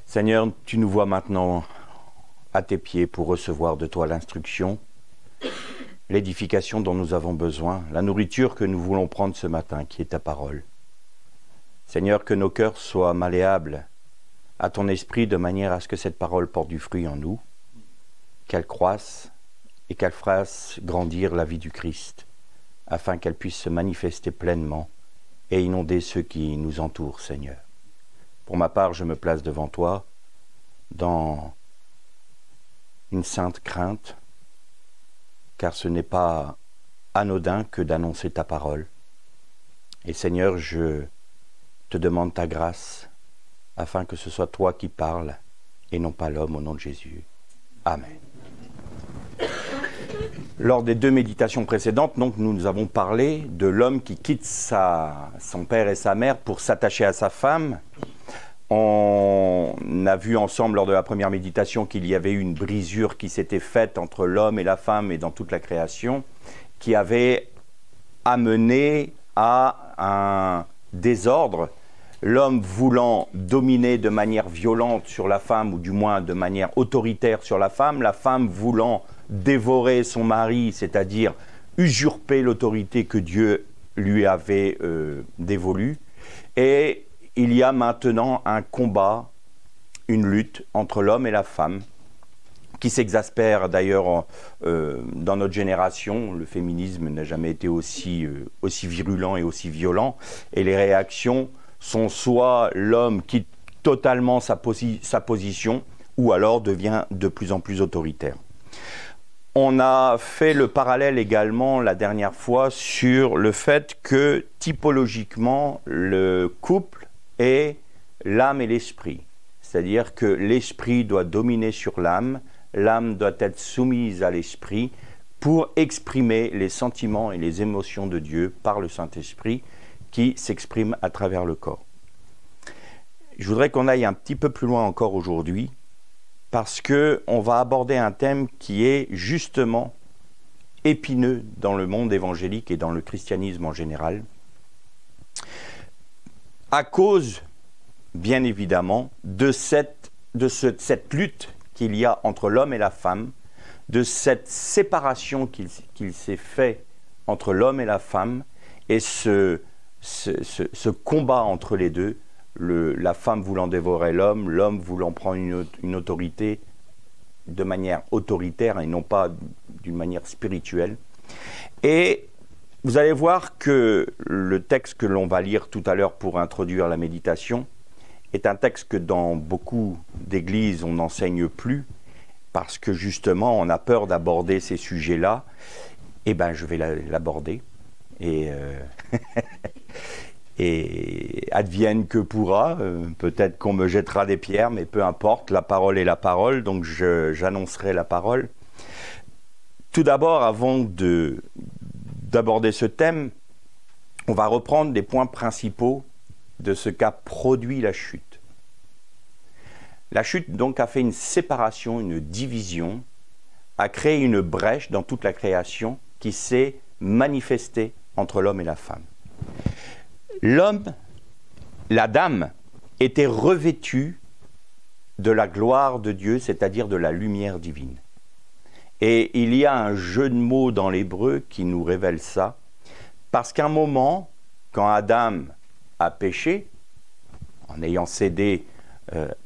Seigneur, tu nous vois maintenant à tes pieds pour recevoir de toi l'instruction, l'édification dont nous avons besoin, la nourriture que nous voulons prendre ce matin, qui est ta parole. Seigneur, que nos cœurs soient malléables à ton esprit de manière à ce que cette parole porte du fruit en nous, qu'elle croisse et qu'elle fasse grandir la vie du Christ, afin qu'elle puisse se manifester pleinement et inonder ceux qui nous entourent, Seigneur. Pour ma part, je me place devant toi dans une sainte crainte, car ce n'est pas anodin que d'annoncer ta parole. Et Seigneur, je te demande ta grâce, afin que ce soit toi qui parles, et non pas l'homme, au nom de Jésus. Amen. Lors des deux méditations précédentes, donc, nous avons parlé de l'homme qui quitte son père et sa mère pour s'attacher à sa femme. On a vu ensemble lors de la première méditation qu'il y avait eu une brisure qui s'était faite entre l'homme et la femme et dans toute la création, qui avait amené à un désordre, l'homme voulant dominer de manière violente sur la femme, ou du moins de manière autoritaire sur la femme voulant dévorer son mari, c'est-à-dire usurper l'autorité que Dieu lui avait dévolue. Et il y a maintenant un combat, une lutte entre l'homme et la femme, qui s'exaspère d'ailleurs dans notre génération. Le féminisme n'a jamais été aussi virulent et aussi violent, et les réactions sont soit l'homme quitte totalement sa position, ou alors devient de plus en plus autoritaire. On a fait le parallèle également la dernière fois sur le fait que typologiquement le couple est l'âme et l'esprit. C'est-à-dire que l'esprit doit dominer sur l'âme, l'âme doit être soumise à l'esprit pour exprimer les sentiments et les émotions de Dieu par le Saint-Esprit qui s'exprime à travers le corps. Je voudrais qu'on aille un petit peu plus loin encore aujourd'hui, parce qu'on va aborder un thème qui est justement épineux dans le monde évangélique et dans le christianisme en général, à cause, bien évidemment, de cette lutte qu'il y a entre l'homme et la femme, de cette séparation qu'il s'est fait entre l'homme et la femme, et ce combat entre les deux, la femme voulant dévorer l'homme, l'homme voulant prendre une autorité de manière autoritaire et non pas d'une manière spirituelle. Et vous allez voir que le texte que l'on va lire tout à l'heure pour introduire la méditation est un texte que dans beaucoup d'églises on n'enseigne plus, parce que justement on a peur d'aborder ces sujets-là. Eh bien je vais l'aborder. Et advienne que pourra, peut-être qu'on me jettera des pierres, mais peu importe, la parole est la parole, donc j'annoncerai la parole. Tout d'abord, avant d'aborder ce thème, on va reprendre les points principaux de ce qu'a produit la chute. La chute, donc, a fait une séparation, une division, a créé une brèche dans toute la création qui s'est manifestée entre l'homme et la femme. L'homme, l'Adam, était revêtu de la gloire de Dieu, c'est-à-dire de la lumière divine. Et il y a un jeu de mots dans l'hébreu qui nous révèle ça, parce qu'à un moment, quand Adam a péché, en ayant cédé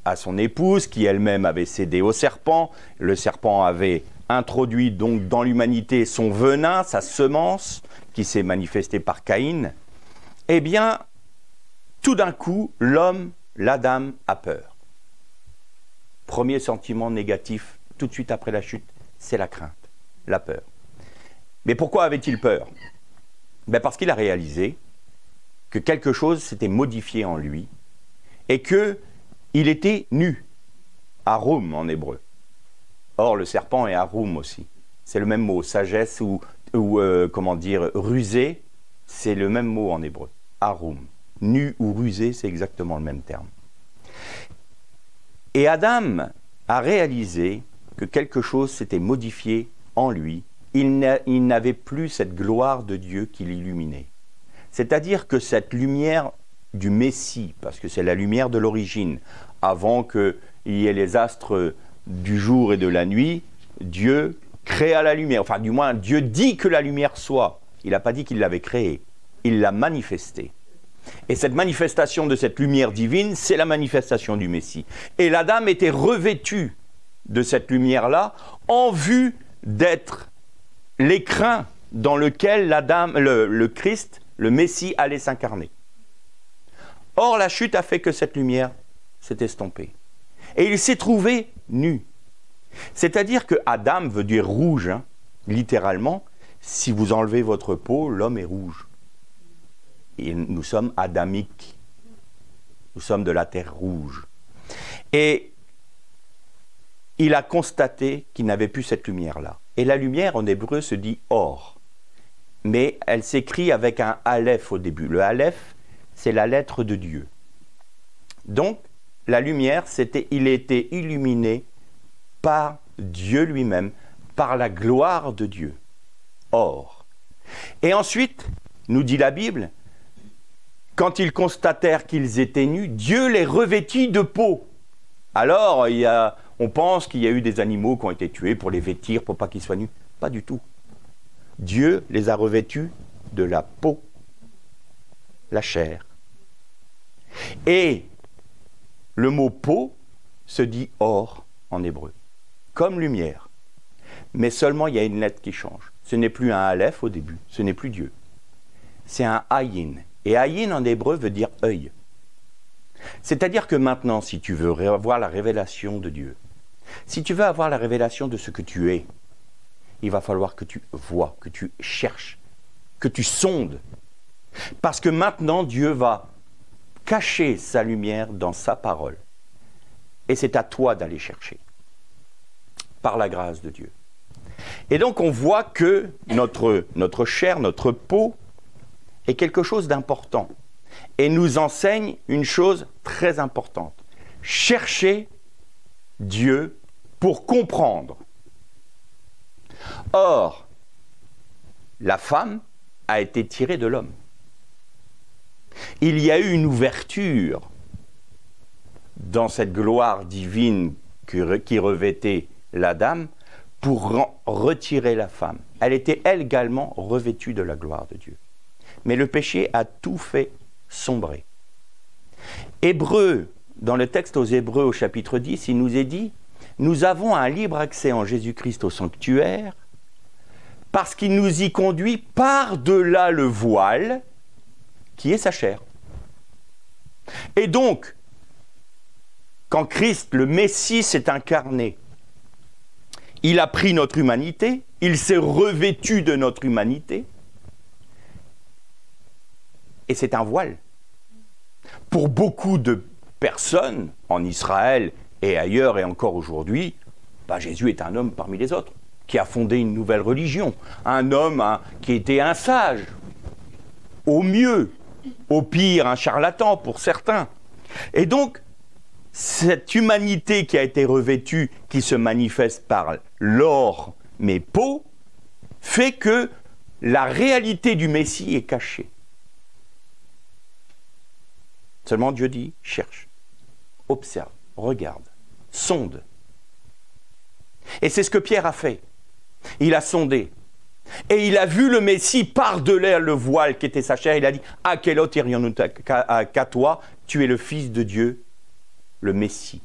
à son épouse, qui elle-même avait cédé au serpent, le serpent avait introduit donc dans l'humanité son venin, sa semence, qui s'est manifestée par Caïn. Eh bien, tout d'un coup, l'homme, l'Adam, a peur. Premier sentiment négatif, tout de suite après la chute, c'est la crainte, la peur. Mais pourquoi avait-il peur ? Parce qu'il a réalisé que quelque chose s'était modifié en lui et qu'il était nu, arum en hébreu. Or, le serpent est arum aussi. C'est le même mot, sagesse ou rusé. C'est le même mot en hébreu, arum. Nu ou rusé, c'est exactement le même terme. Et Adam a réalisé que quelque chose s'était modifié en lui. Il n'avait plus cette gloire de Dieu qui l'illuminait. C'est-à-dire que cette lumière du Messie, parce que c'est la lumière de l'origine, avant qu'il il y ait les astres du jour et de la nuit, Dieu créa la lumière. Enfin, du moins, Dieu dit que la lumière soit. Il n'a pas dit qu'il l'avait créée. Il l'a manifestée. Et cette manifestation de cette lumière divine, c'est la manifestation du Messie. Et l'Adam était revêtu de cette lumière-là en vue d'être l'écrin dans lequel le Christ, le Messie, allait s'incarner. Or, la chute a fait que cette lumière s'est estompée. Et il s'est trouvé nu. C'est-à-dire que Adam veut dire rouge, hein, littéralement. Si vous enlevez votre peau, l'homme est rouge. Et nous sommes adamiques. Nous sommes de la terre rouge. Et il a constaté qu'il n'avait plus cette lumière-là. Et la lumière, en hébreu, se dit or. Mais elle s'écrit avec un aleph au début. Le aleph, c'est la lettre de Dieu. Donc, la lumière, il était illuminé par Dieu lui-même, par la gloire de Dieu. Or. Et ensuite, nous dit la Bible, quand ils constatèrent qu'ils étaient nus, Dieu les revêtit de peau. Alors, on pense qu'il y a eu des animaux qui ont été tués pour les vêtir, pour pas qu'ils soient nus. Pas du tout. Dieu les a revêtus de la peau, la chair. Et le mot peau se dit or en hébreu, comme lumière. Mais seulement il y a une lettre qui change. Ce n'est plus un aleph au début, ce n'est plus Dieu. C'est un ayin. Et ayin en hébreu veut dire œil. C'est-à-dire que maintenant, si tu veux avoir la révélation de Dieu, si tu veux avoir la révélation de ce que tu es, il va falloir que tu vois, que tu cherches, que tu sondes. Parce que maintenant, Dieu va cacher sa lumière dans sa parole. Et c'est à toi d'aller chercher, par la grâce de Dieu. Et donc, on voit que notre chair, notre peau, est quelque chose d'important. Et nous enseigne une chose très importante. Chercher Dieu pour comprendre. Or, la femme a été tirée de l'homme. Il y a eu une ouverture dans cette gloire divine qui revêtait la dame pour retirer la femme. Elle était elle également revêtue de la gloire de Dieu. Mais le péché a tout fait sombrer. Hébreux, dans le texte aux Hébreux au chapitre 10, il nous est dit « Nous avons un libre accès en Jésus-Christ au sanctuaire parce qu'il nous y conduit par-delà le voile qui est sa chair. » Et donc, quand Christ, le Messie, s'est incarné, il a pris notre humanité, il s'est revêtu de notre humanité, et c'est un voile. Pour beaucoup de personnes, en Israël et ailleurs et encore aujourd'hui, Jésus est un homme parmi les autres, qui a fondé une nouvelle religion. Un homme qui était un sage, au mieux, au pire un charlatan pour certains. Et donc, cette humanité qui a été revêtue, qui se manifeste par l'or, mais peau, fait que la réalité du Messie est cachée. Seulement Dieu dit, cherche, observe, regarde, sonde. Et c'est ce que Pierre a fait. Il a sondé. Et il a vu le Messie par-delà le voile qui était sa chair. Il a dit, à quel autre irions-nous qu'à toi, tu es le Fils de Dieu, le Messie.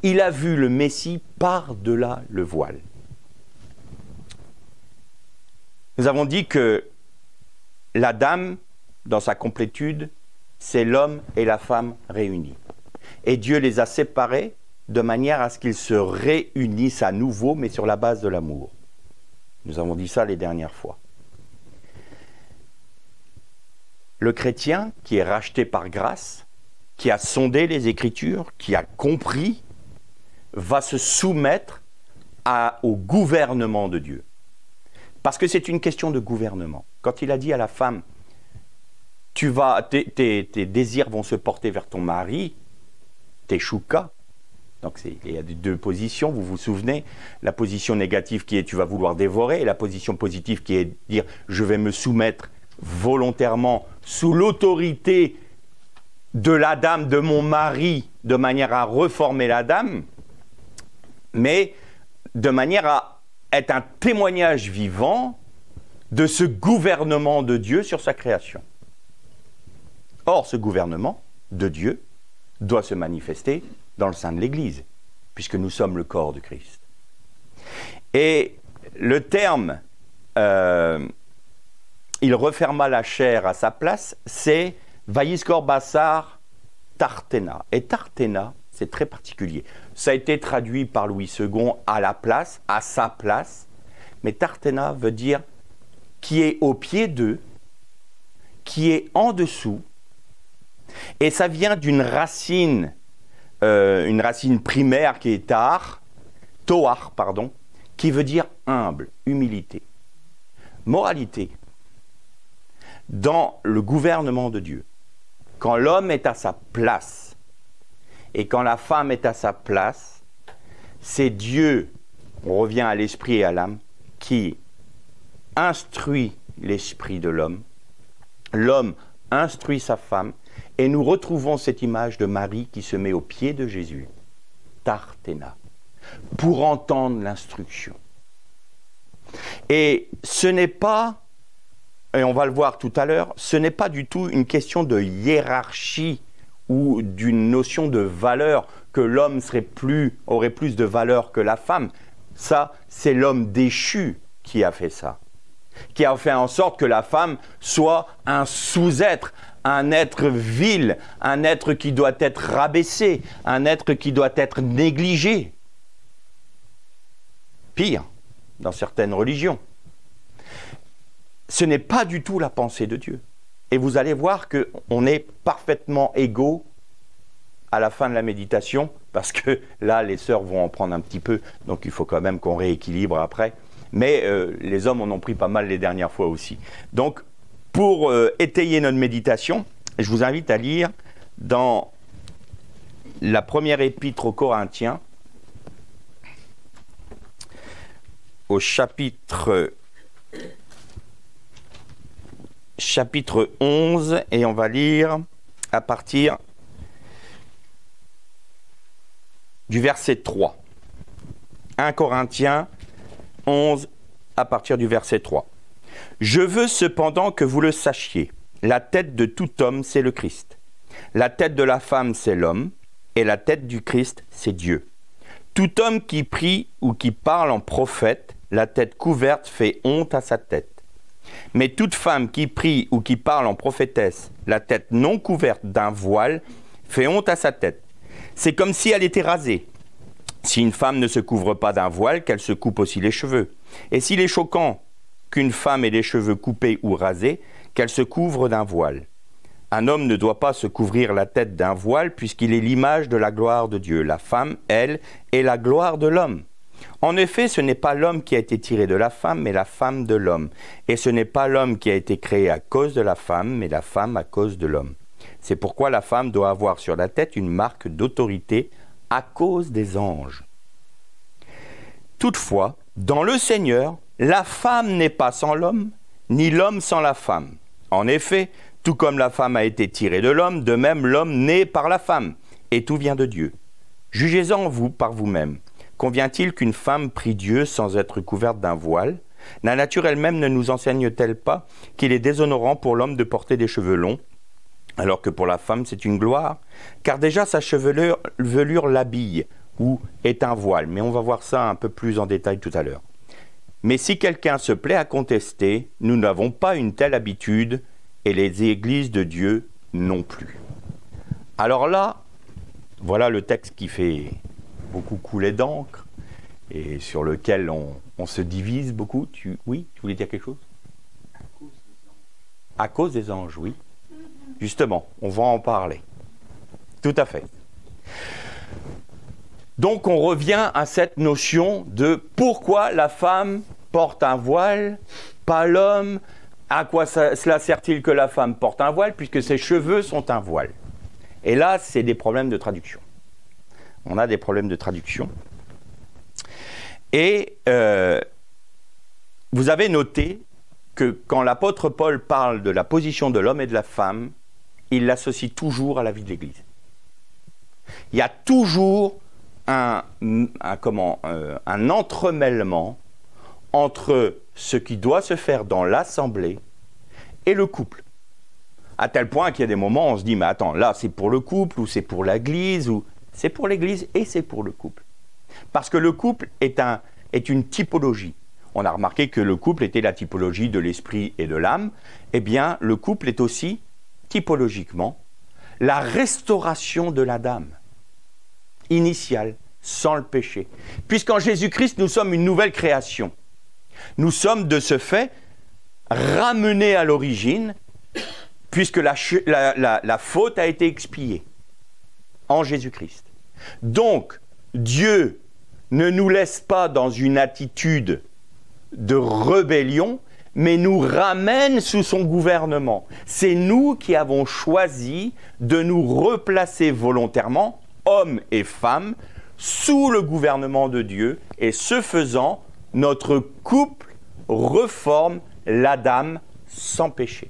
Il a vu le Messie par-delà le voile. Nous avons dit que la dame, dans sa complétude, c'est l'homme et la femme réunis. Et Dieu les a séparés de manière à ce qu'ils se réunissent à nouveau, mais sur la base de l'amour. Nous avons dit ça les dernières fois. Le chrétien qui est racheté par grâce, qui a sondé les Écritures, qui a compris, va se soumettre au gouvernement de Dieu. Parce que c'est une question de gouvernement. Quand il a dit à la femme, tes désirs vont se porter vers ton mari, tes choukas. Donc il y a deux positions, vous vous souvenez, la position négative qui est tu vas vouloir dévorer, et la position positive qui est dire je vais me soumettre volontairement sous l'autorité de la dame, de mon mari, de manière à reformer la dame, mais de manière à être un témoignage vivant de ce gouvernement de Dieu sur sa création. Or, ce gouvernement de Dieu doit se manifester dans le sein de l'Église, puisque nous sommes le corps de Christ. Et le terme il referma la chair à sa place, c'est Vayiskor Basar Tartena. Et Tartena, c'est très particulier. Ça a été traduit par Louis II à la place, à sa place, mais Tartena veut dire qui est au pied d'eux, qui est en dessous, et ça vient d'une racine primaire qui est Toar, qui veut dire humble, humilité. Moralité. Dans le gouvernement de Dieu, quand l'homme est à sa place et quand la femme est à sa place, c'est Dieu, on revient à l'esprit et à l'âme, qui instruit l'esprit de l'homme, l'homme instruit sa femme, et nous retrouvons cette image de Marie qui se met au pied de Jésus, Tartena, pour entendre l'instruction. Et ce n'est pas, et on va le voir tout à l'heure, ce n'est pas du tout une question de hiérarchie ou d'une notion de valeur, que l'homme aurait plus de valeur que la femme. Ça, c'est l'homme déchu qui a fait ça, qui a fait en sorte que la femme soit un sous-être, un être vil, un être qui doit être rabaissé, un être qui doit être négligé. Pire, dans certaines religions. Ce n'est pas du tout la pensée de Dieu. Et vous allez voir qu'on est parfaitement égaux à la fin de la méditation, parce que là, les sœurs vont en prendre un petit peu, donc il faut quand même qu'on rééquilibre après. Mais les hommes en ont pris pas mal les dernières fois aussi. Donc, pour étayer notre méditation, je vous invite à lire dans la première épître aux Corinthiens, au chapitre 11, et on va lire à partir du verset 3. 1 Corinthiens 11, à partir du verset 3. « Je veux cependant que vous le sachiez, la tête de tout homme, c'est le Christ. La tête de la femme, c'est l'homme, et la tête du Christ, c'est Dieu. Tout homme qui prie ou qui parle en prophète, la tête couverte fait honte à sa tête. Mais toute femme qui prie ou qui parle en prophétesse, la tête non couverte d'un voile, fait honte à sa tête. C'est comme si elle était rasée. Si une femme ne se couvre pas d'un voile, qu'elle se coupe aussi les cheveux. Et s'il est choquant qu'une femme ait les cheveux coupés ou rasés, qu'elle se couvre d'un voile. Un homme ne doit pas se couvrir la tête d'un voile puisqu'il est l'image de la gloire de Dieu. La femme, elle, est la gloire de l'homme. En effet, ce n'est pas l'homme qui a été tiré de la femme, mais la femme de l'homme. Et ce n'est pas l'homme qui a été créé à cause de la femme, mais la femme à cause de l'homme. C'est pourquoi la femme doit avoir sur la tête une marque d'autorité à cause des anges. Toutefois, dans le Seigneur, la femme n'est pas sans l'homme, ni l'homme sans la femme. En effet, tout comme la femme a été tirée de l'homme, de même l'homme naît par la femme, et tout vient de Dieu. Jugez-en vous par vous-même. Convient-il qu'une femme prie Dieu sans être couverte d'un voile? La nature elle-même ne nous enseigne-t-elle pas qu'il est déshonorant pour l'homme de porter des cheveux longs, alors que pour la femme c'est une gloire? Car déjà sa chevelure l'habille, ou est un voile, mais on va voir ça un peu plus en détail tout à l'heure. Mais si quelqu'un se plaît à contester, nous n'avons pas une telle habitude, et les églises de Dieu non plus. Alors là, voilà le texte qui fait beaucoup couler d'encre, et sur lequel on se divise beaucoup. Oui, tu voulais dire quelque chose? À cause des anges, oui. Justement, on va en parler. Tout à fait. Donc on revient à cette notion de pourquoi la femme porte un voile, pas l'homme. À quoi cela sert-il que la femme porte un voile, puisque ses cheveux sont un voile? Et là, c'est des problèmes de traduction. On a des problèmes de traduction. Et vous avez noté que quand l'apôtre Paul parle de la position de l'homme et de la femme, il l'associe toujours à la vie de l'Église. Il y a toujours un entremêlement entre ce qui doit se faire dans l'assemblée et le couple. À tel point qu'il y a des moments où on se dit, mais attends, là c'est pour le couple, ou c'est pour l'église, ou c'est pour l'église et c'est pour le couple. Parce que le couple est une typologie. On a remarqué que le couple était la typologie de l'esprit et de l'âme. Eh bien, le couple est aussi, typologiquement, la restauration de l'Adam initiale, sans le péché. Puisqu'en Jésus-Christ, nous sommes une nouvelle création. Nous sommes de ce fait ramenés à l'origine, puisque la faute a été expiée en Jésus-Christ. Donc, Dieu ne nous laisse pas dans une attitude de rébellion, mais nous ramène sous son gouvernement. C'est nous qui avons choisi de nous replacer volontairement, hommes et femmes, sous le gouvernement de Dieu, et ce faisant, notre couple reforme l'Adam sans péché.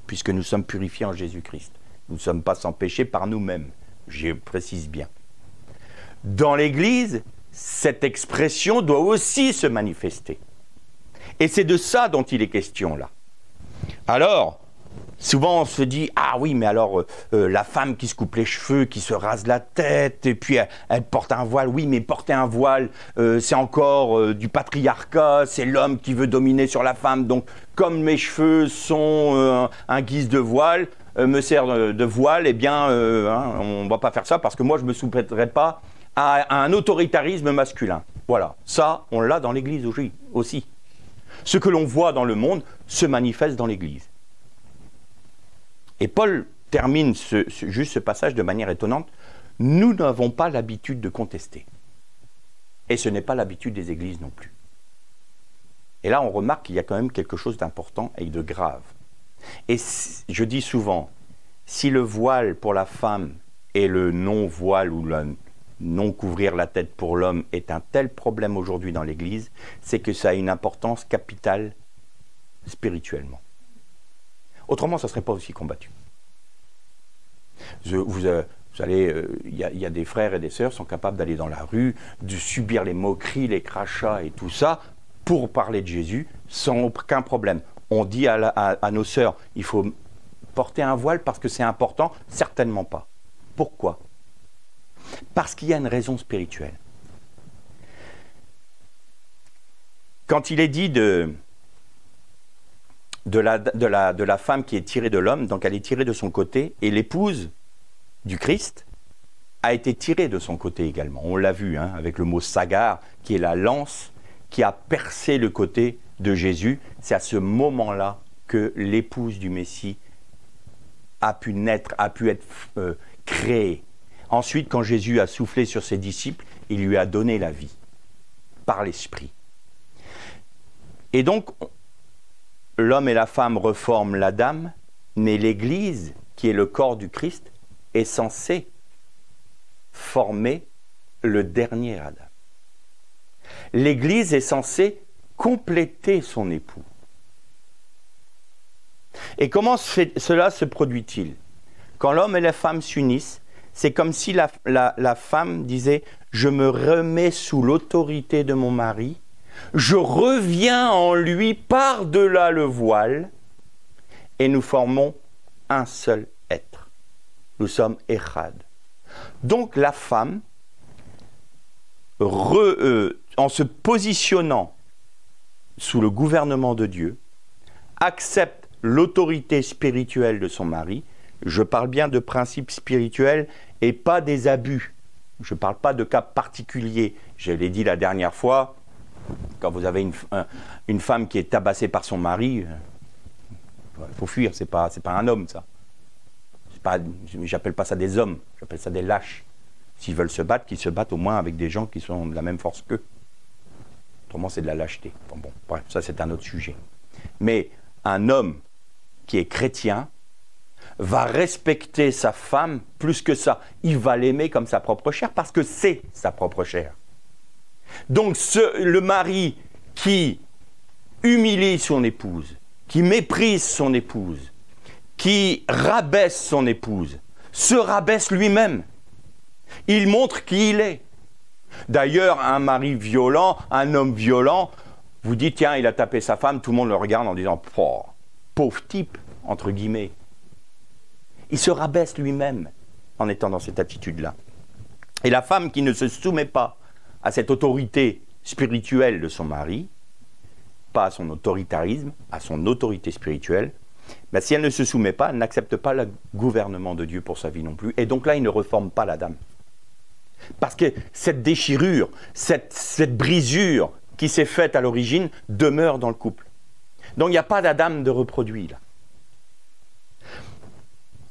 Puisque nous sommes purifiés en Jésus-Christ. Nous ne sommes pas sans péché par nous-mêmes, je précise bien. Dans l'Église, cette expression doit aussi se manifester. Et c'est de ça dont il est question là. Alors, souvent on se dit, ah oui, mais alors la femme qui se coupe les cheveux, qui se rase la tête, et puis elle porte un voile, oui, mais porter un voile, c'est encore du patriarcat, c'est l'homme qui veut dominer sur la femme, donc comme mes cheveux sont un guise de voile, me sert de voile, eh bien, on ne va pas faire ça parce que moi je ne me soumettrai pas à un autoritarisme masculin. Voilà, ça, on l'a dans l'Église aussi. Ce que l'on voit dans le monde se manifeste dans l'Église. Et Paul termine juste ce passage de manière étonnante. Nous n'avons pas l'habitude de contester. Et ce n'est pas l'habitude des églises non plus. Et là, on remarque qu'il y a quand même quelque chose d'important et de grave. Et je dis souvent, si le voile pour la femme et le non-voile ou le non-couvrir la tête pour l'homme est un tel problème aujourd'hui dans l'Église, c'est que ça a une importance capitale spirituellement. Autrement, ça ne serait pas aussi combattu. Vous allez, il y a des frères et des sœurs qui sont capables d'aller dans la rue, de subir les moqueries, les crachats et tout ça, pour parler de Jésus, sans aucun problème. On dit à nos sœurs, il faut porter un voile parce que c'est important? Certainement pas. Pourquoi? Parce qu'il y a une raison spirituelle. Quand il est dit de la femme qui est tirée de l'homme, donc elle est tirée de son côté, et l'épouse du Christ a été tirée de son côté également. On l'a vu avec le mot sagar, qui est la lance qui a percé le côté de Jésus. C'est à ce moment-là que l'épouse du Messie a pu naître, a pu être créée. Ensuite, quand Jésus a soufflé sur ses disciples, il lui a donné la vie par l'Esprit. Et donc, l'homme et la femme reforment l'Adam, mais l'Église, qui est le corps du Christ, est censée former le dernier Adam. L'Église est censée compléter son époux. Et comment cela se produit-il? Quand l'homme et la femme s'unissent, c'est comme si la femme disait « Je me remets sous l'autorité de mon mari, je reviens en lui par-delà le voile, et nous formons un seul être. Nous sommes Echad. » Donc la femme, en se positionnant sous le gouvernement de Dieu, accepte l'autorité spirituelle de son mari. Je parle bien de principes spirituels et pas des abus. Je ne parle pas de cas particuliers. Je l'ai dit la dernière fois, quand vous avez une femme qui est tabassée par son mari, il faut fuir, c'est pas un homme ça. J'appelle pas ça des hommes, j'appelle ça des lâches. S'ils veulent se battre, qu'ils se battent au moins avec des gens qui sont de la même force qu'eux. Autrement, c'est de la lâcheté. Bon, bref, ça c'est un autre sujet. Mais un homme qui est chrétien va respecter sa femme plus que ça. Il va l'aimer comme sa propre chair parce que c'est sa propre chair. Donc le mari qui humilie son épouse, qui méprise son épouse, qui rabaisse son épouse, se rabaisse lui-même. Il montre qui il est. D'ailleurs, un mari violent, un homme violent, vous dites, tiens, il a tapé sa femme, tout le monde le regarde en disant, oh, pauvre type, entre guillemets. Il se rabaisse lui-même en étant dans cette attitude-là. Et la femme qui ne se soumet pas à cette autorité spirituelle de son mari, pas à son autoritarisme, à son autorité spirituelle, ben si elle ne se soumet pas, elle n'accepte pas le gouvernement de Dieu pour sa vie non plus. Et donc là, il ne reforme pas la dame. Parce que cette déchirure, cette brisure qui s'est faite à l'origine demeure dans le couple. Donc il n'y a pas d'Adam de reproduit là.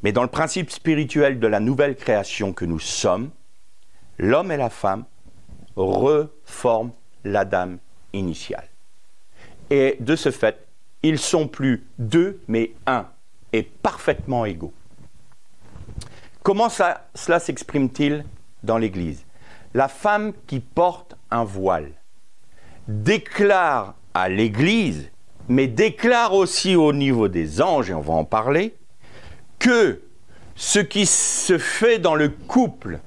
Mais dans le principe spirituel de la nouvelle création que nous sommes, l'homme et la femme reforment l'Adam initial. Et de ce fait, ils sont plus deux, mais un, et parfaitement égaux. Comment cela s'exprime-t-il dans l'Église? La femme qui porte un voile déclare à l'Église, mais déclare aussi au niveau des anges, et on va en parler, que ce qui se fait dans le couple,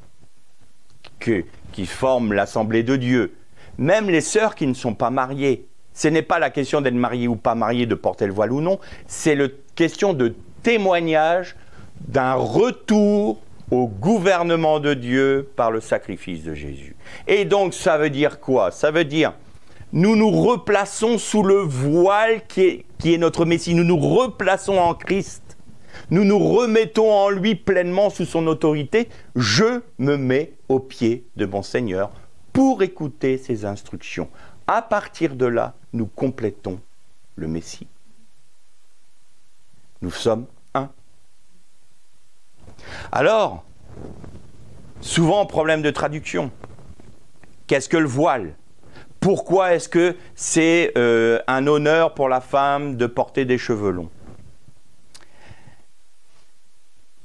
qui forme l'Assemblée de Dieu, même les sœurs qui ne sont pas mariées, ce n'est pas la question d'être mariée ou pas mariée, de porter le voile ou non, c'est la question de témoignage d'un retour au gouvernement de Dieu par le sacrifice de Jésus. Et donc ça veut dire quoi? Ça veut dire nous nous replaçons sous le voile qui est notre Messie, nous nous replaçons en Christ, nous nous remettons en lui pleinement sous son autorité. Je me mets aux pieds de mon Seigneur pour écouter ses instructions. À partir de là, nous complétons le Messie. Nous sommes un. Alors, souvent problème de traduction. Qu'est-ce que le voile? Pourquoi est-ce que c'est un honneur pour la femme de porter des cheveux longs?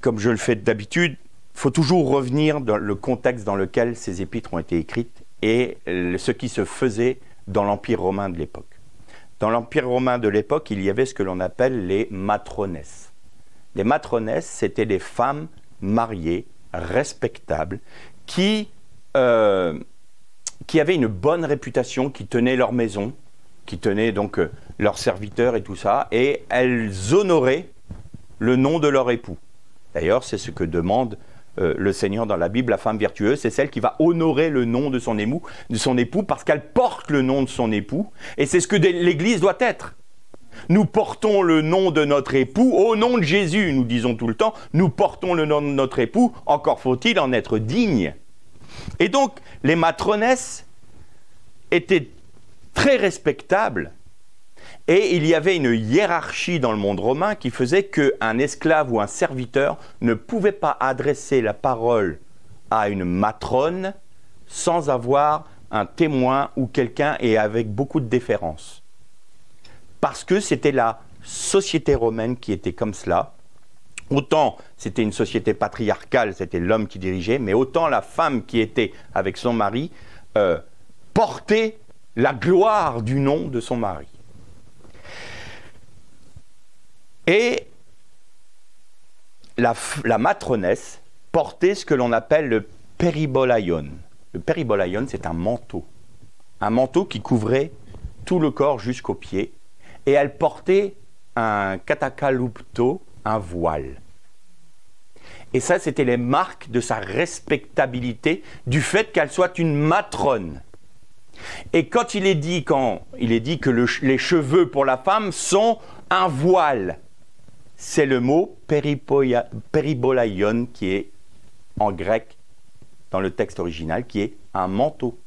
Comme je le fais d'habitude, il faut toujours revenir dans le contexte dans lequel ces épîtres ont été écrites et ce qui se faisait dans l'Empire romain de l'époque. Dans l'Empire romain de l'époque, il y avait ce que l'on appelle les matronesses. Les matronesses, c'était des femmes mariées, respectables, qui avaient une bonne réputation, qui tenaient leur maison, qui tenaient donc leurs serviteurs et tout ça, et elles honoraient le nom de leur époux. D'ailleurs, c'est ce que demande le Seigneur dans la Bible. La femme vertueuse, c'est celle qui va honorer le nom de son époux parce qu'elle porte le nom de son époux. Et c'est ce que l'Église doit être. Nous portons le nom de notre époux au nom de Jésus. Nous disons tout le temps, nous portons le nom de notre époux, encore faut-il en être digne. Et donc, les matronesses étaient très respectables. Et il y avait une hiérarchie dans le monde romain qui faisait qu'un esclave ou un serviteur ne pouvait pas adresser la parole à une matrone sans avoir un témoin ou quelqu'un et avec beaucoup de déférence. Parce que c'était la société romaine qui était comme cela. Autant c'était une société patriarcale, c'était l'homme qui dirigeait, mais autant la femme qui était avec son mari portait la gloire du nom de son mari. Et la matronesse portait ce que l'on appelle le péribolaion. Le péribolaion, c'est un manteau qui couvrait tout le corps jusqu'aux pieds, et elle portait un katakaloupeto, un voile. Et ça, c'était les marques de sa respectabilité, du fait qu'elle soit une matrone. Et quand il est dit que les cheveux pour la femme sont un voile, c'est le mot péribolaion qui est en grec dans le texte original, qui est un manteau.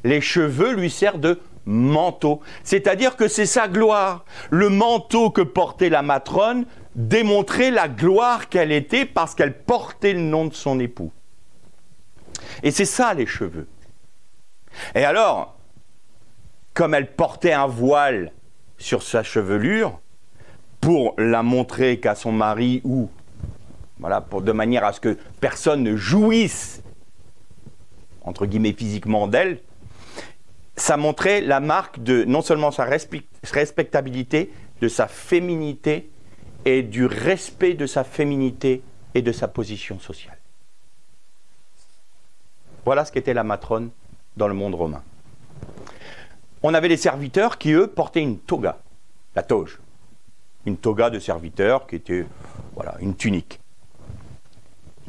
Les cheveux lui servent de manteau, c'est-à-dire que c'est sa gloire. Le manteau que portait la matrone démontrait la gloire qu'elle était parce qu'elle portait le nom de son époux. Et c'est ça les cheveux. Et alors, comme elle portait un voile sur sa chevelure, pour la montrer qu'à son mari ou, voilà, de manière à ce que personne ne jouisse, entre guillemets, physiquement d'elle, ça montrait la marque de non seulement sa respectabilité, de sa féminité et du respect de sa féminité et de sa position sociale. Voilà ce qu'était la matrone dans le monde romain. On avait les serviteurs qui, eux, portaient une toga, la toge. Une toga de serviteur qui était, voilà, une tunique.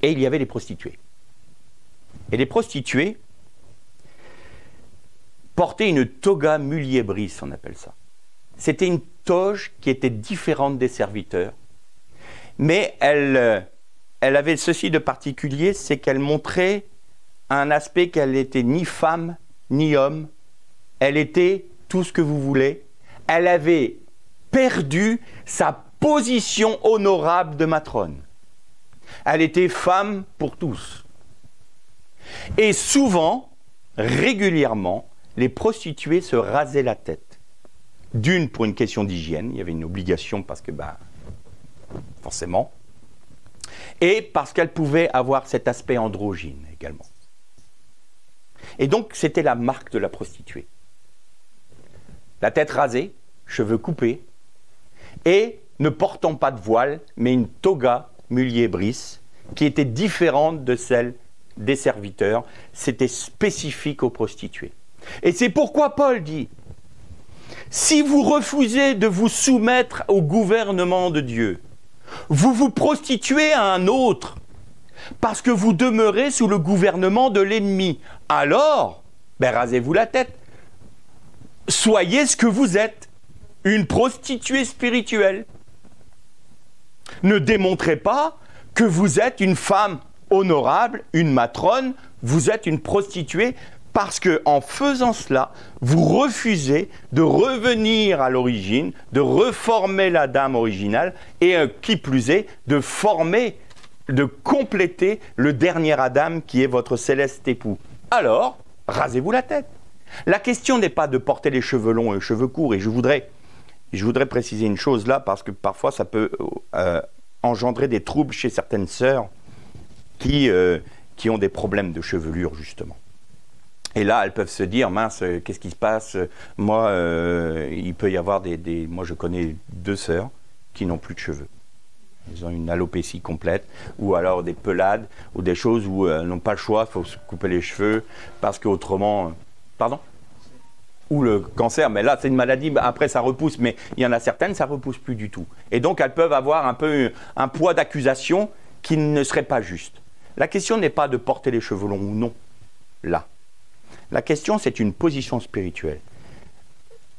Et il y avait les prostituées. Et les prostituées portaient une toga muliebris, on appelle ça. C'était une toge qui était différente des serviteurs, mais elle avait ceci de particulier, c'est qu'elle montrait un aspect qu'elle n'était ni femme, ni homme. Elle était tout ce que vous voulez. Elle avait perdu sa position honorable de matrone. Elle était femme pour tous. Et souvent, régulièrement, les prostituées se rasaient la tête. D'une, pour une question d'hygiène, il y avait une obligation parce que, forcément, et parce qu'elles pouvaient avoir cet aspect androgyne également. Et donc, c'était la marque de la prostituée. La tête rasée, cheveux coupés, et ne portant pas de voile, mais une toga muliebris, qui était différente de celle des serviteurs. C'était spécifique aux prostituées. Et c'est pourquoi Paul dit, si vous refusez de vous soumettre au gouvernement de Dieu, vous vous prostituez à un autre, parce que vous demeurez sous le gouvernement de l'ennemi. Alors, rasez-vous la tête. Soyez ce que vous êtes, une prostituée spirituelle. Ne démontrez pas que vous êtes une femme honorable, une matrone, vous êtes une prostituée, parce qu'en faisant cela, vous refusez de revenir à l'origine, de reformer la dame originale, et qui plus est, de former, de compléter le dernier Adam qui est votre céleste époux. Alors, rasez-vous la tête. La question n'est pas de porter les cheveux longs et les cheveux courts, et je voudrais préciser une chose là, parce que parfois ça peut engendrer des troubles chez certaines sœurs qui ont des problèmes de chevelure, justement. Et là, elles peuvent se dire, mince, qu'est-ce qui se passe? Moi, il peut y avoir moi, je connais 2 sœurs qui n'ont plus de cheveux. Ils ont une alopécie complète, ou alors des pelades, ou des choses où elles n'ont pas le choix, il faut se couper les cheveux, parce qu'autrement... Pardon? Ou le cancer, mais là, c'est une maladie, après ça repousse, mais il y en a certaines, ça ne repousse plus du tout. Et donc, elles peuvent avoir un peu un poids d'accusation qui ne serait pas juste. La question n'est pas de porter les cheveux longs ou non, là. La question, c'est une position spirituelle.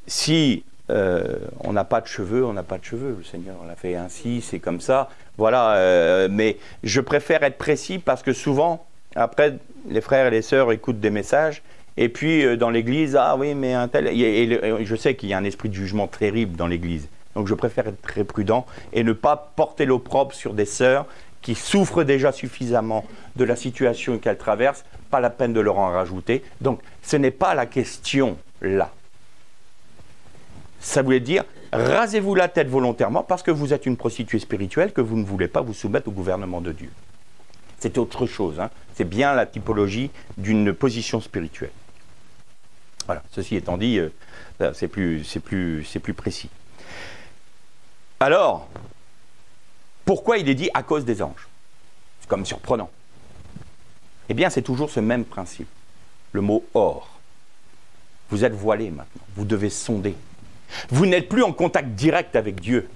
Si on n'a pas de cheveux, on n'a pas de cheveux. Le Seigneur l'a fait ainsi, c'est comme ça. Voilà, mais je préfère être précis parce que souvent, après, les frères et les sœurs écoutent des messages, et puis dans l'église, ah oui, mais un tel... Et je sais qu'il y a un esprit de jugement terrible dans l'église. Donc je préfère être très prudent et ne pas porter l'opprobre sur des sœurs qui souffrent déjà suffisamment de la situation qu'elles traversent, pas la peine de leur en rajouter. Donc, ce n'est pas la question là. Ça voulait dire, rasez-vous la tête volontairement parce que vous êtes une prostituée spirituelle, que vous ne voulez pas vous soumettre au gouvernement de Dieu. C'est autre chose, hein. C'est bien la typologie d'une position spirituelle. Voilà, ceci étant dit, c'est plus précis. Alors, pourquoi il est dit à cause des anges? C'est comme surprenant. Eh bien, c'est toujours ce même principe. Le mot « or ». Vous êtes voilé maintenant. Vous devez sonder. Vous n'êtes plus en contact direct avec Dieu.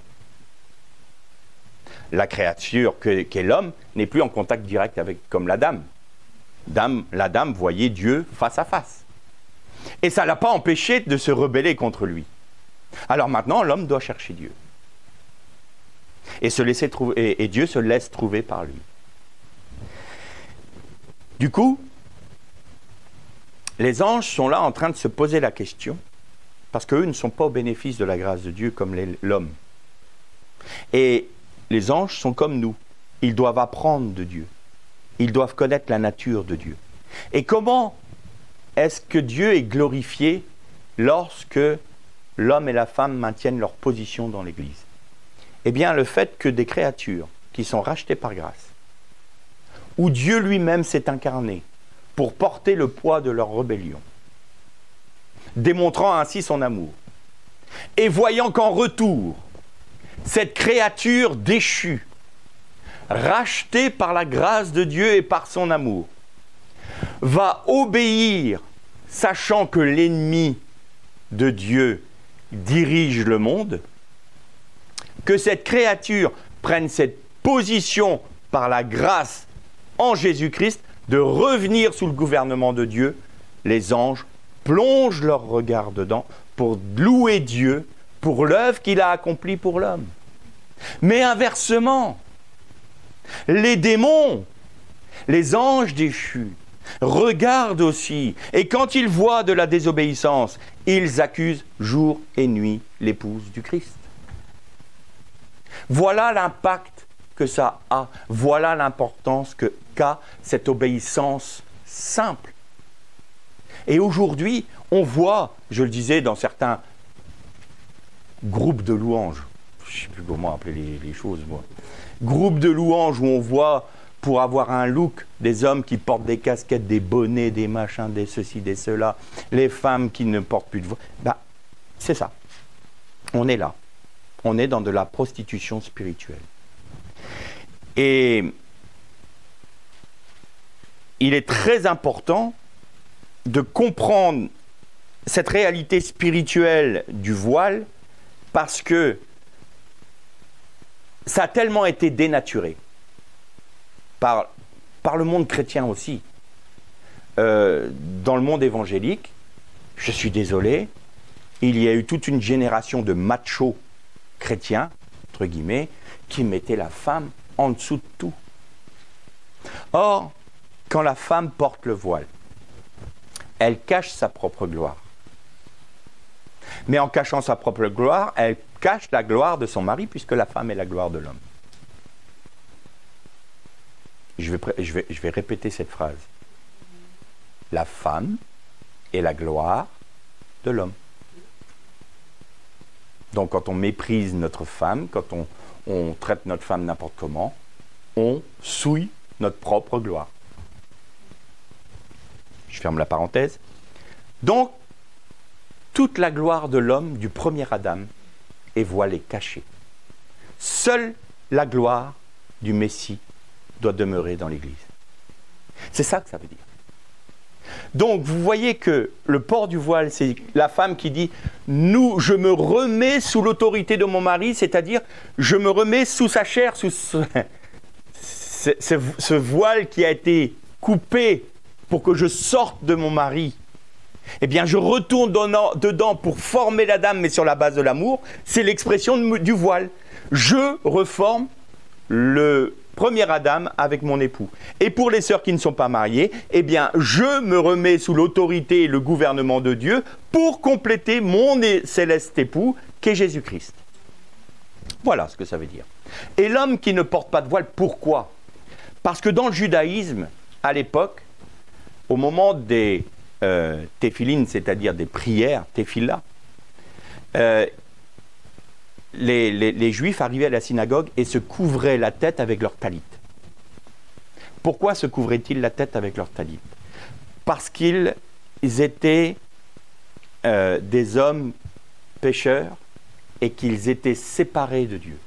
La créature qu'est l'homme n'est plus en contact direct avec, comme la dame. La dame voyait Dieu face à face. Et ça ne l'a pas empêché de se rebeller contre lui. Alors maintenant, l'homme doit chercher Dieu. Et Dieu se laisse trouver par lui. Du coup, les anges sont là en train de se poser la question, parce qu'eux ne sont pas au bénéfice de la grâce de Dieu comme l'homme. Et les anges sont comme nous. Ils doivent apprendre de Dieu. Ils doivent connaître la nature de Dieu. Et comment est-ce que Dieu est glorifié lorsque l'homme et la femme maintiennent leur position dans l'Église? Eh bien, le fait que des créatures qui sont rachetées par grâce, où Dieu lui-même s'est incarné pour porter le poids de leur rébellion, démontrant ainsi son amour, et voyant qu'en retour, cette créature déchue racheté par la grâce de Dieu et par son amour, va obéir, sachant que l'ennemi de Dieu dirige le monde, que cette créature prenne cette position par la grâce en Jésus-Christ de revenir sous le gouvernement de Dieu, les anges plongent leur regard dedans pour louer Dieu pour l'œuvre qu'il a accomplie pour l'homme. Mais inversement, les démons, les anges déchus, regardent aussi, et quand ils voient de la désobéissance, ils accusent jour et nuit l'épouse du Christ. Voilà l'impact que ça a, voilà l'importance qu'a cette obéissance simple. Et aujourd'hui, on voit, je le disais, dans certains groupes de louanges, je ne sais plus comment appeler les choses, moi, groupes de louanges où on voit, pour avoir un look, des hommes qui portent des casquettes, des bonnets, des machins, des ceci, des cela, les femmes qui ne portent plus de voix. C'est ça. On est là. On est dans de la prostitution spirituelle. Et il est très important de comprendre cette réalité spirituelle du voile parce que ça a tellement été dénaturé par le monde chrétien aussi. Dans le monde évangélique, je suis désolé, il y a eu toute une génération de machos chrétiens, entre guillemets, qui mettaient la femme en dessous de tout. Or, quand la femme porte le voile, elle cache sa propre gloire. Mais en cachant sa propre gloire, elle cache la gloire de son mari, puisque la femme est la gloire de l'homme. Je vais répéter cette phrase. La femme est la gloire de l'homme. Donc quand on méprise notre femme, quand on traite notre femme n'importe comment, on souille notre propre gloire. Je ferme la parenthèse. Donc, toute la gloire de l'homme, du premier Adam, est voilée, cachée. Seule la gloire du Messie doit demeurer dans l'Église. C'est ça que ça veut dire. Donc, vous voyez que le port du voile, c'est la femme qui dit « je me remets sous l'autorité de mon mari », c'est-à-dire « je me remets sous sa chair, sous ce voile qui a été coupé pour que je sorte de mon mari. Eh bien, je retourne dedans pour former la dame, mais sur la base de l'amour. C'est l'expression du voile. Je reforme le premier Adam avec mon époux. Et pour les sœurs qui ne sont pas mariées, eh bien, je me remets sous l'autorité et le gouvernement de Dieu pour compléter mon céleste époux, qu'est Jésus-Christ. Voilà ce que ça veut dire. Et l'homme qui ne porte pas de voile, pourquoi ? Parce que dans le judaïsme, à l'époque, au moment des téphilines, c'est-à-dire des prières, téphila, les Juifs arrivaient à la synagogue et se couvraient la tête avec leur talit. Pourquoi se couvraient-ils la tête avec leur talit ? Parce qu'ils étaient des hommes pécheurs et qu'ils étaient séparés de Dieu.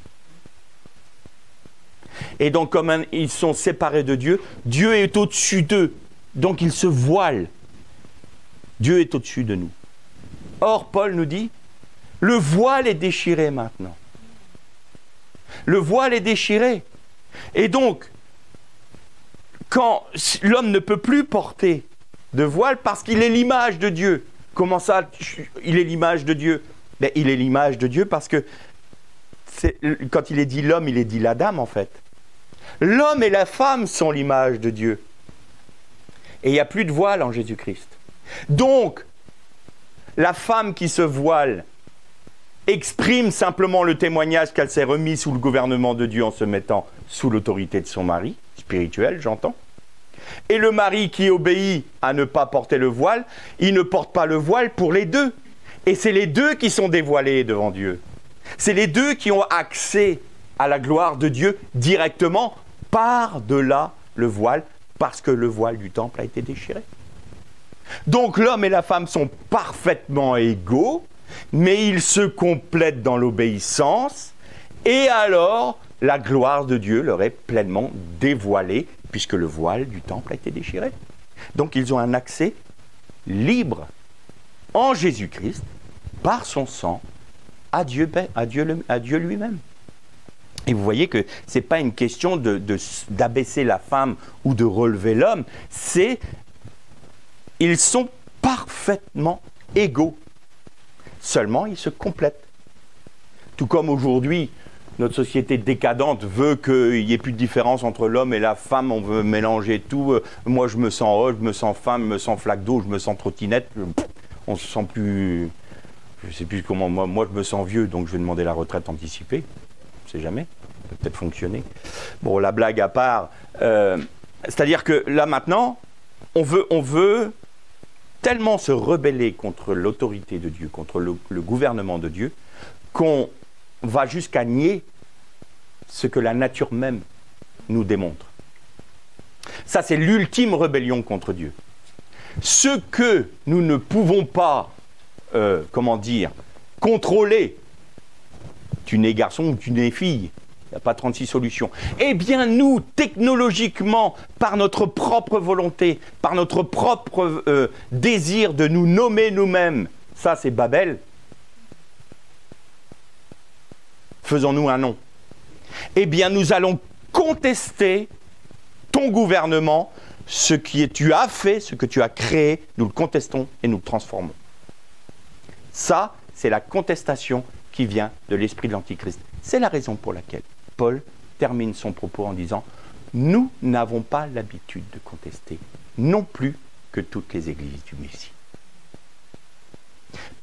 Et donc, comme ils sont séparés de Dieu, Dieu est au-dessus d'eux. Donc, ils se voilent. Dieu est au-dessus de nous. Or, Paul nous dit, le voile est déchiré maintenant. Le voile est déchiré. Et donc, quand l'homme ne peut plus porter de voile parce qu'il est l'image de Dieu. Comment ça, il est l'image de Dieu ? Ben, il est l'image de Dieu parce que quand il est dit l'homme, il est dit la dame en fait. L'homme et la femme sont l'image de Dieu. Et il n'y a plus de voile en Jésus-Christ. Donc, la femme qui se voile exprime simplement le témoignage qu'elle s'est remise sous le gouvernement de Dieu en se mettant sous l'autorité de son mari, spirituel, j'entends. Et le mari qui obéit à ne pas porter le voile, il ne porte pas le voile pour les deux. Et c'est les deux qui sont dévoilés devant Dieu. C'est les deux qui ont accès à la gloire de Dieu directement par-delà le voile, parce que le voile du temple a été déchiré. Donc l'homme et la femme sont parfaitement égaux, mais ils se complètent dans l'obéissance, et alors la gloire de Dieu leur est pleinement dévoilée, puisque le voile du temple a été déchiré. Donc ils ont un accès libre en Jésus-Christ, par son sang, à Dieu lui-même. Et vous voyez que ce n'est pas une question d'abaisser la femme ou de relever l'homme, ils sont parfaitement égaux. Seulement, ils se complètent. Tout comme aujourd'hui, notre société décadente veut qu'il n'y ait plus de différence entre l'homme et la femme, on veut mélanger tout. Moi, je me sens homme, je me sens femme, je me sens flaque d'eau, je me sens trottinette. On se sent plus... Je ne sais plus comment... Moi, je me sens vieux, donc je vais demander la retraite anticipée. On ne sait jamais. Ça peut peut-être fonctionner. Bon, la blague à part. C'est-à-dire que là, maintenant, on veut tellement se rebeller contre l'autorité de Dieu, contre le gouvernement de Dieu, qu'on va jusqu'à nier ce que la nature même nous démontre. Ça, c'est l'ultime rébellion contre Dieu. Ce que nous ne pouvons pas, contrôler, tu n'es garçon ou tu n'es fille, il n'y a pas 36 solutions. Eh bien, nous, technologiquement, par notre propre volonté, par notre propre désir de nous nommer nous-mêmes, ça c'est Babel, faisons-nous un nom. Eh bien, nous allons contester ton gouvernement, ce que tu as fait, ce que tu as créé, nous le contestons et nous le transformons. Ça, c'est la contestation qui vient de l'esprit de l'Antichrist. C'est la raison pour laquelle Paul termine son propos en disant « Nous n'avons pas l'habitude de contester, non plus que toutes les églises du Messie. »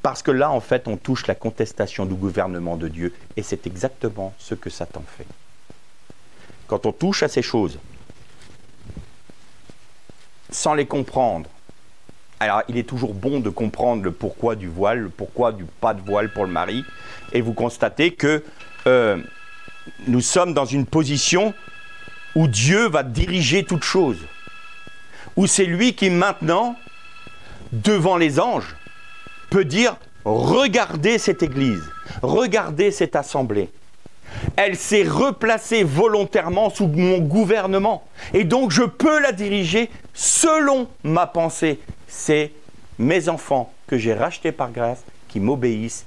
Parce que là, en fait, on touche la contestation du gouvernement de Dieu, et c'est exactement ce que Satan fait. Quand on touche à ces choses, sans les comprendre, alors il est toujours bon de comprendre le pourquoi du voile, le pourquoi du pas de voile pour le mari, et vous constatez que nous sommes dans une position où Dieu va diriger toute chose, où c'est lui qui maintenant, devant les anges, peut dire « Regardez cette église, regardez cette assemblée. Elle s'est replacée volontairement sous mon gouvernement. Et donc je peux la diriger selon ma pensée. C'est mes enfants que j'ai rachetés par grâce, qui m'obéissent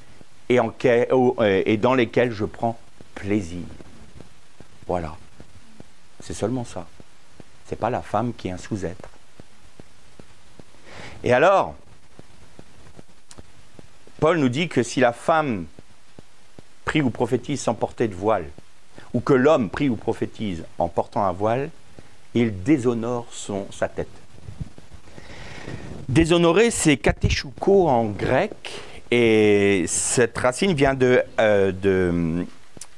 et dans lesquels je prends plaisir. » Voilà. C'est seulement ça. Ce n'est pas la femme qui est un sous-être. Et alors, Paul nous dit que si la femme prie ou prophétise sans porter de voile, ou que l'homme prie ou prophétise en portant un voile, il déshonore sa tête. Déshonorer, c'est katechouko en grec, et cette racine vient de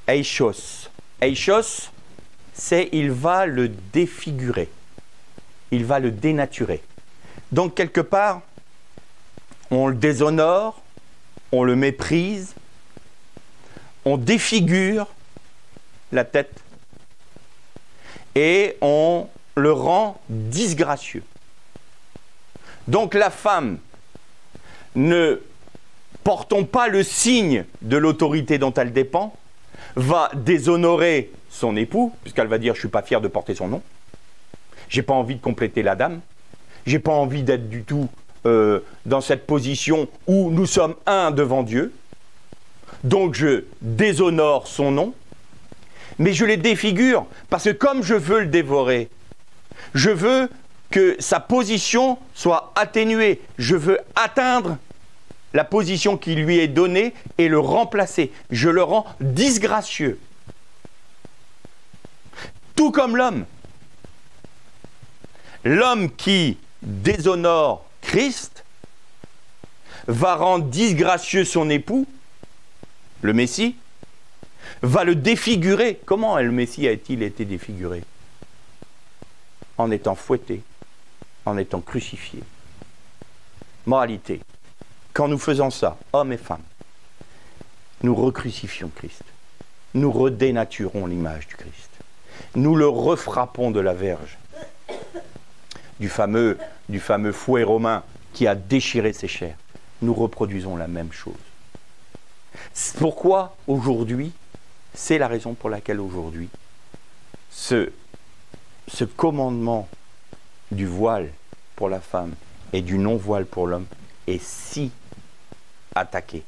eichos. Eichos, c'est il va le défigurer, il va le dénaturer. Donc quelque part, on le déshonore, on le méprise, on défigure la tête et on le rend disgracieux. Donc la femme, ne portant pas le signe de l'autorité dont elle dépend, va déshonorer son époux, puisqu'elle va dire « je ne suis pas fière de porter son nom, je n'ai pas envie de compléter la dame, je n'ai pas envie d'être du tout dans cette position où nous sommes un devant Dieu, donc je déshonore son nom, mais je les défigure, parce que comme je veux le dévorer, je veux que sa position soit atténuée, je veux atteindre la position qui lui est donnée et le remplacer. Je le rends disgracieux. Tout comme l'homme. L'homme qui déshonore Christ va rendre disgracieux son époux, le Messie, va le défigurer. Comment le Messie a-t-il été défiguré? En étant fouetté, en étant crucifié. Moralité. Quand nous faisons ça, hommes et femmes, nous recrucifions Christ. Nous redénaturons l'image du Christ. Nous le refrappons de la verge. Du fameux fouet romain qui a déchiré ses chairs. Nous reproduisons la même chose. C'est pourquoi, aujourd'hui, C'est la raison pour laquelle aujourd'hui, ce commandement du voile pour la femme et du non-voile pour l'homme est si attaqué.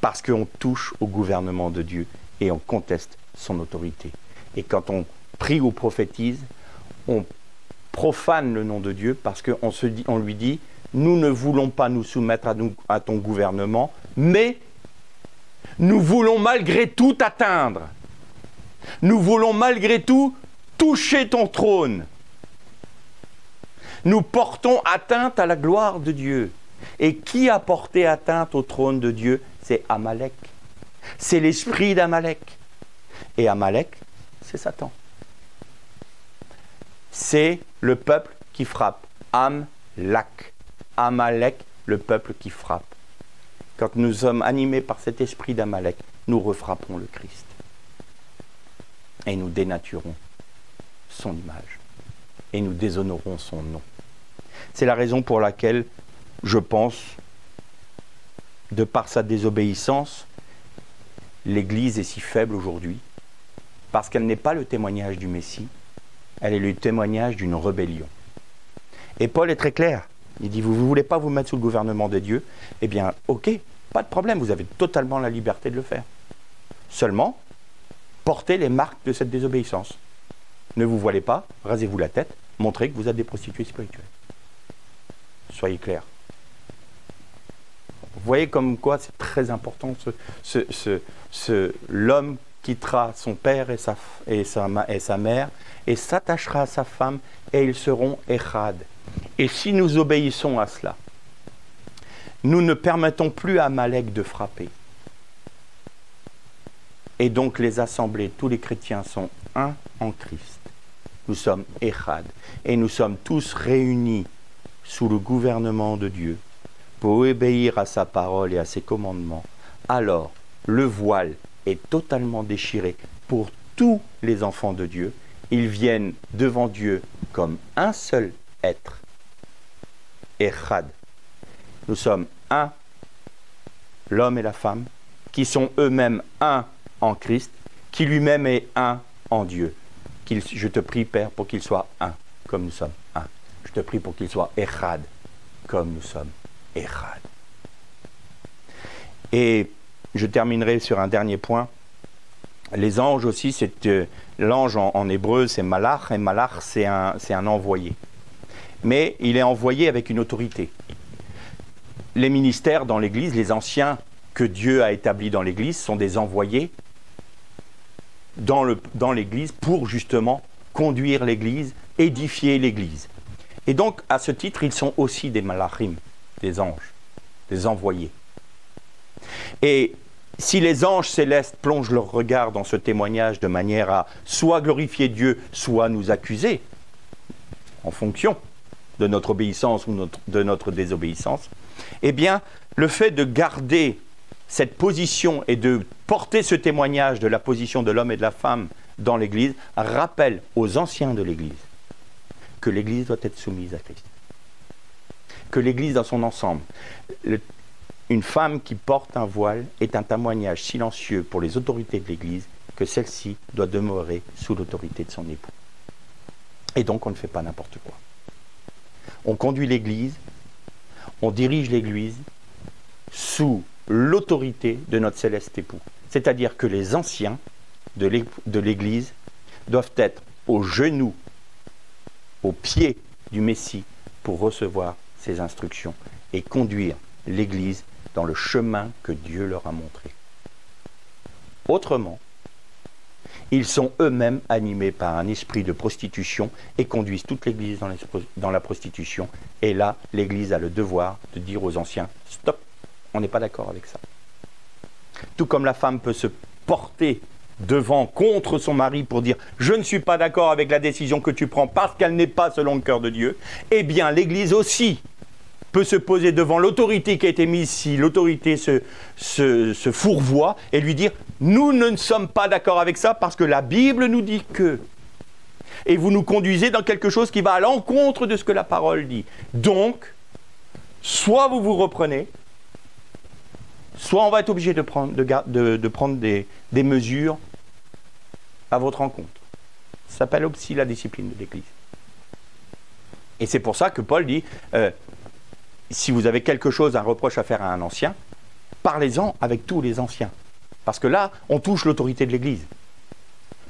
Parce qu'on touche au gouvernement de Dieu et on conteste son autorité. Et quand on prie ou prophétise, on profane le nom de Dieu parce qu'on lui dit « Nous ne voulons pas nous soumettre à ton gouvernement, mais nous voulons malgré tout t'atteindre. Nous voulons malgré tout toucher ton trône. Nous portons atteinte à la gloire de Dieu. » Et qui a porté atteinte au trône de Dieu? C'est Amalek. C'est l'esprit d'Amalek. Et Amalek, c'est Satan. C'est le peuple qui frappe. Amlak. Amalek, le peuple qui frappe. Quand nous sommes animés par cet esprit d'Amalek, nous refrappons le Christ. Et nous dénaturons son image. Et nous déshonorons son nom. C'est la raison pour laquelle, je pense, de par sa désobéissance, l'Église est si faible aujourd'hui, parce qu'elle n'est pas le témoignage du Messie, elle est le témoignage d'une rébellion. Et Paul est très clair, il dit, vous ne voulez pas vous mettre sous le gouvernement de Dieu, eh bien, ok, pas de problème, vous avez totalement la liberté de le faire. Seulement, portez les marques de cette désobéissance. Ne vous voilez pas, rasez-vous la tête, montrez que vous êtes des prostituées spirituelles. Soyez clairs. Vous voyez comme quoi c'est très important, l'homme quittera son père et sa mère et s'attachera à sa femme et ils seront echad. Et si nous obéissons à cela, nous ne permettons plus à Amalek de frapper. Et donc les assemblées, tous les chrétiens sont un en Christ. Nous sommes echad et nous sommes tous réunis sous le gouvernement de Dieu pour obéir à sa parole et à ses commandements. Alors le voile est totalement déchiré pour tous les enfants de Dieu. Ils viennent devant Dieu comme un seul être. Echad. Nous sommes un, l'homme et la femme, qui sont eux-mêmes un en Christ, qui lui-même est un en Dieu. Je te prie, Père, pour qu'il soit un, comme nous sommes un. Je te prie pour qu'il soit echad, comme nous sommes echad. Et je terminerai sur un dernier point. Les anges aussi, l'ange en hébreu, c'est malach, et malach, c'est un envoyé. Mais il est envoyé avec une autorité. Les ministères dans l'Église, les anciens que Dieu a établis dans l'Église, sont des envoyés dans l'Église pour justement conduire l'Église, édifier l'Église. Et donc, à ce titre, ils sont aussi des malachim, des anges, des envoyés. Et si les anges célestes plongent leur regard dans ce témoignage de manière à soit glorifier Dieu, soit nous accuser, en fonction de notre obéissance ou de notre désobéissance, eh bien, le fait de garder cette position et de porter ce témoignage de la position de l'homme et de la femme dans l'Église rappelle aux anciens de l'Église que l'Église doit être soumise à Christ. Que l'Église dans son ensemble, une femme qui porte un voile est un témoignage silencieux pour les autorités de l'Église que celle-ci doit demeurer sous l'autorité de son époux. Et donc on ne fait pas n'importe quoi. On conduit l'Église, on dirige l'Église sous l'autorité de notre céleste époux. C'est-à-dire que les anciens de l'Église doivent être aux genoux, aux pieds du Messie pour recevoir ses instructions et conduire l'Église dans le chemin que Dieu leur a montré. Autrement, ils sont eux-mêmes animés par un esprit de prostitution et conduisent toute l'Église dans la prostitution. Et là, l'Église a le devoir de dire aux anciens « Stop, on n'est pas d'accord avec ça ». Tout comme la femme peut se porter devant contre son mari pour dire « Je ne suis pas d'accord avec la décision que tu prends parce qu'elle n'est pas selon le cœur de Dieu », eh bien l'Église aussi peut se poser devant l'autorité qui a été mise, si l'autorité se fourvoie, et lui dire « Nous ne sommes pas d'accord avec ça parce que la Bible nous dit que... » Et vous nous conduisez dans quelque chose qui va à l'encontre de ce que la parole dit. Donc, soit vous vous reprenez, soit on va être obligé de prendre, de prendre des mesures à votre encontre. Ça s'appelle aussi la discipline de l'Église. Et c'est pour ça que Paul dit, si vous avez quelque chose, un reproche à faire à un ancien, parlez-en avec tous les anciens. Parce que là, on touche l'autorité de l'Église.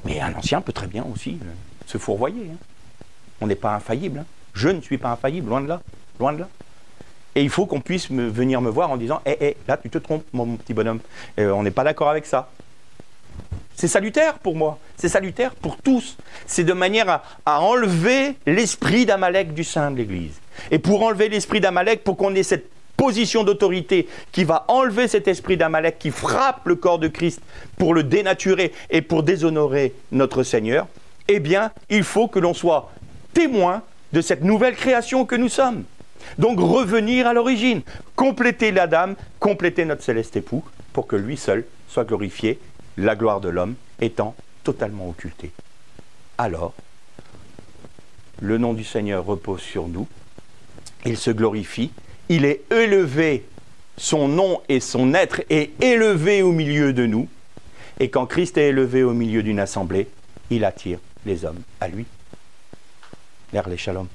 Mais un ancien peut très bien aussi se fourvoyer. Hein. On n'est pas infaillible. Hein. Je ne suis pas infaillible, loin de là. Loin de là. Et il faut qu'on puisse venir me voir en disant « là, tu te trompes, mon petit bonhomme. On n'est pas d'accord avec ça. » C'est salutaire pour moi. C'est salutaire pour tous. C'est de manière à enlever l'esprit d'Amalek du sein de l'Église. Et pour enlever l'esprit d'Amalek, pour qu'on ait cette position d'autorité qui va enlever cet esprit d'Amalek qui frappe le corps de Christ pour le dénaturer et pour déshonorer notre Seigneur, eh bien, il faut que l'on soit témoin de cette nouvelle création que nous sommes. Donc revenir à l'origine, compléter l'Adam, compléter notre céleste époux pour que lui seul soit glorifié, la gloire de l'homme étant totalement occultée. Alors, le nom du Seigneur repose sur nous, il se glorifie, il est élevé, son nom et son être est élevé au milieu de nous, et quand Christ est élevé au milieu d'une assemblée, il attire les hommes à lui. L'air les shalom.